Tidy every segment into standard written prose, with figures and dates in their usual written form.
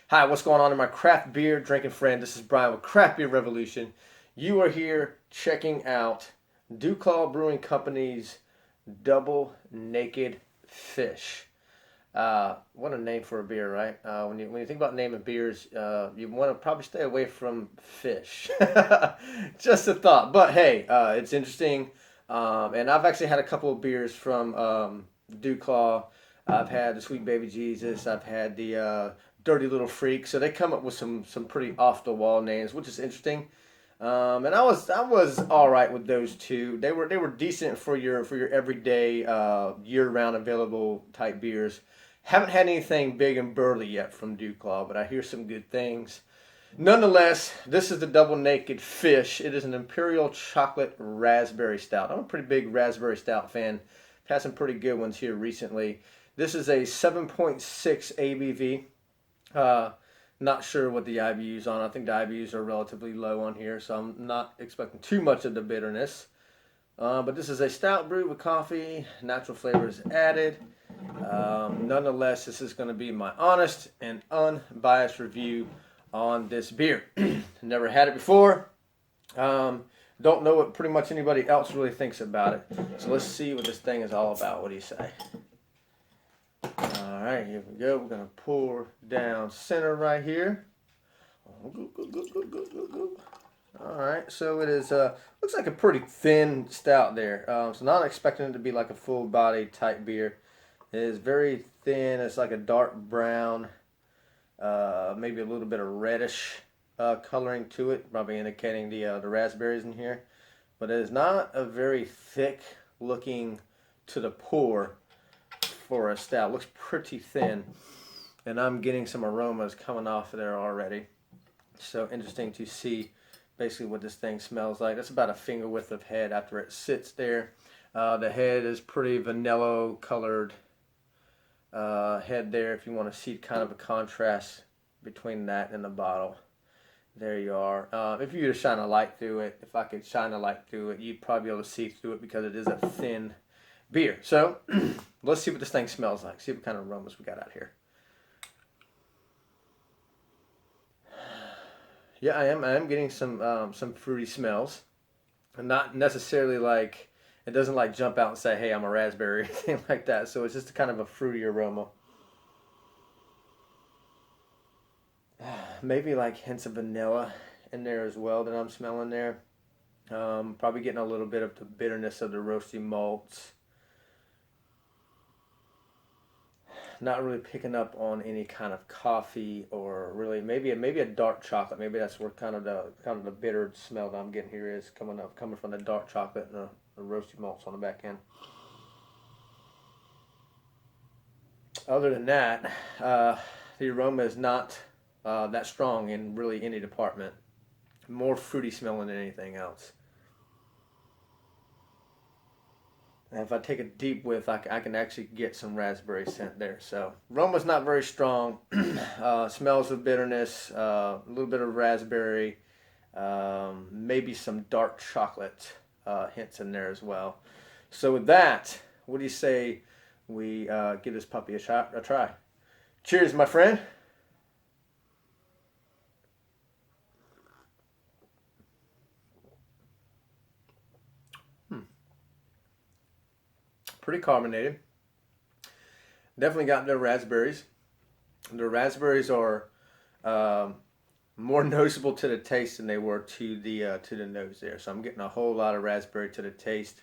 Hi, what's going on in my craft beer drinking friend? This is Brian with Craft Beer Revolution. You are here checking out Duclaw Brewing Company's Double Naked Fish. What a name for a beer, right? When you think about naming beers, you want to probably stay away from fish. Just a thought. But hey, it's interesting. And I've actually had a couple of beers from Duclaw. I've had the Sweet Baby Jesus. I've had the Dirty Little Freak. So they come up with some pretty off the wall names, which is interesting. And I was all right with those two. They were decent for your everyday year round available type beers. Haven't had anything big and burly yet from Duclaw, but I hear some good things. Nonetheless, this is the Double Naked Fish. It is an Imperial chocolate raspberry stout. I'm a pretty big raspberry stout fan. I've had some pretty good ones here recently. This is a 7.6 ABV. Uh, Not sure what the IBUs on. I think the IBUs are relatively low on here, so I'm not expecting too much of the bitterness. But this is a stout brewed with coffee, natural flavors added. Nonetheless, this is going to be my honest and unbiased review on this beer. Never had it before. Don't know what pretty much anybody else really thinks about it. So let's see what this thing is all about. What do you say? All right, here we go. We're going to pour down center right here. All right, so it is, looks like a pretty thin stout there. So not expecting it to be like a full body type beer. It is very thin. It's like a dark brown, maybe a little bit of reddish coloring to it, probably indicating the raspberries in here. But it is not a very thick looking to the pour for a stout. It looks pretty thin, and I'm getting some aromas coming off of there already. So interesting to see basically what this thing smells like. That's about a finger width of head after it sits there. The head is pretty vanilla colored head there, if you want to see kind of a contrast between that and the bottle. There you are. If you were to shine a light through it, if I could shine a light through it, you'd probably be able to see through it because it is a thin beer. So let's see what this thing smells like. See what kind of aromas we got out here. Yeah, I am getting some fruity smells, and not necessarily like it doesn't like jump out and say, "Hey, I'm a raspberry," or anything like that. So it's just a kind of a fruity aroma. Maybe like hints of vanilla in there as well that I'm smelling there. Probably getting a little bit of the bitterness of the roasty malts. Not really picking up on any kind of coffee or really maybe a dark chocolate. Maybe that's where kind of the bitter smell that I'm getting here is coming from the dark chocolate and the roasty malts on the back end. Other than that, the aroma is not that strong in really any department. More fruity smelling than anything else. And if I take a deep whiff, I can actually get some raspberry scent there. So aroma's not very strong. Smells of bitterness, a little bit of raspberry, maybe some dark chocolate hints in there as well. So with that, what do you say we give this puppy a try? Cheers, my friend. Pretty carbonated. Definitely got the raspberries. The raspberries are more noticeable to the taste than they were to the nose there. So I'm getting a whole lot of raspberry to the taste,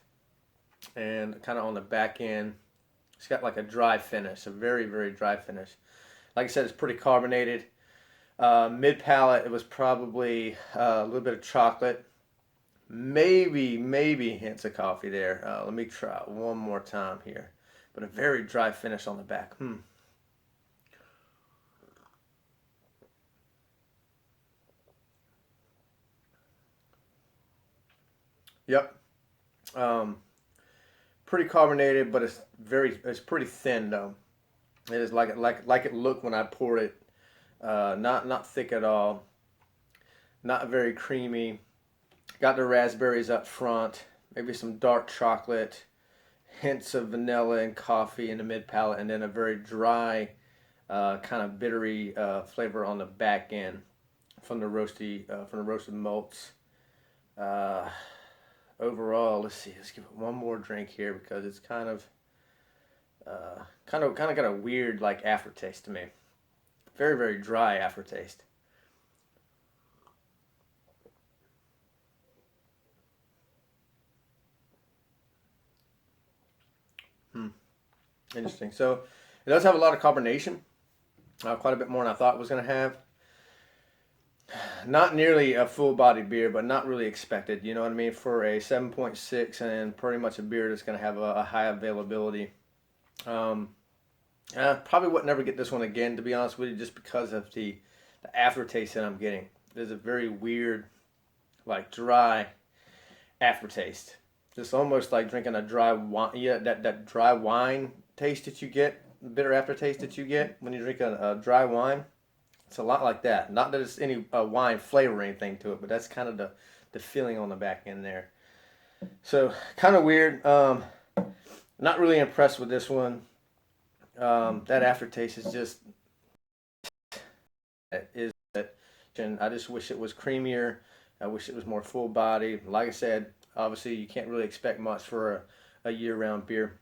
and kind of on the back end, it's got like a dry finish, a very very dry finish. Like I said, it's pretty carbonated. Mid palate, it was probably a little bit of chocolate, maybe hints of coffee there. Let me try it one more time here, but a very dry finish on the back. Yep. Um, Pretty carbonated, but it's pretty thin though. It is like it looked when I poured it. Not thick at all. Not very creamy. Got the raspberries up front. Maybe some dark chocolate. Hints of vanilla and coffee in the mid palate, and then a very dry kind of bittery flavor on the back end from the roasted malts. Overall, let's see. Let's give it one more drink here because it's kind of got a weird like aftertaste to me. Very, very dry aftertaste. Interesting. So it does have a lot of carbonation, quite a bit more than I thought it was going to have. Not nearly a full body beer, but not really expected. You know what I mean? For a 7.6 and pretty much a beer that's going to have a high availability. I probably would never get this one again, to be honest with you, just because of the aftertaste that I'm getting. There's a very weird, like dry aftertaste. Just almost like drinking a dry wine. Yeah, that dry wine taste that you get, the bitter aftertaste that you get when you drink a dry wine. It's a lot like that. Not that it's any wine flavor or anything to it, but that's kind of the feeling on the back end there. So kind of weird. Not really impressed with this one. That aftertaste is just and I just wish it was creamier. I wish it was more full body. Like I said, obviously you can't really expect much for a year-round beer.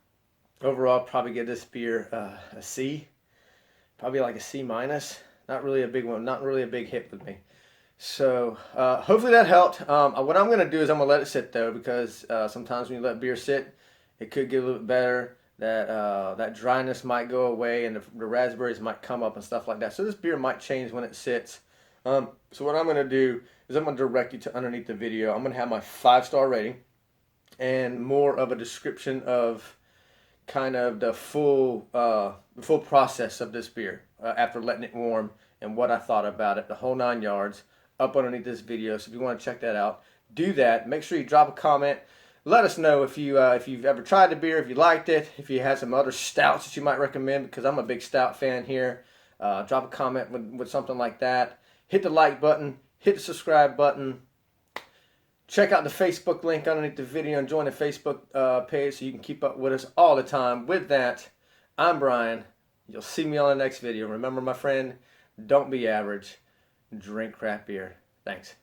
Overall, probably give this beer a C, probably like a C minus. Not really a big one, not really a big hit with me. So hopefully that helped. What I'm going to do is I'm going to let it sit though, because sometimes when you let beer sit, it could get a little bit better. That dryness might go away and the raspberries might come up and stuff like that. So this beer might change when it sits. So what I'm going to do is I'm going to direct you to underneath the video. I'm going to have my 5-star rating and more of a description of kind of the full process of this beer after letting it warm and what I thought about it, the whole 9 yards, up underneath this video. So if you want to check that out, do that. Make sure you drop a comment. Let us know if you've ever tried the beer, if you liked it, if you had some other stouts that you might recommend, because I'm a big stout fan here. Drop a comment with something like that. Hit the like button, hit the subscribe button. Check out the Facebook link underneath the video and join the Facebook page so you can keep up with us all the time. With that, I'm Brian. You'll see me on the next video. Remember, my friend, don't be average. Drink craft beer. Thanks.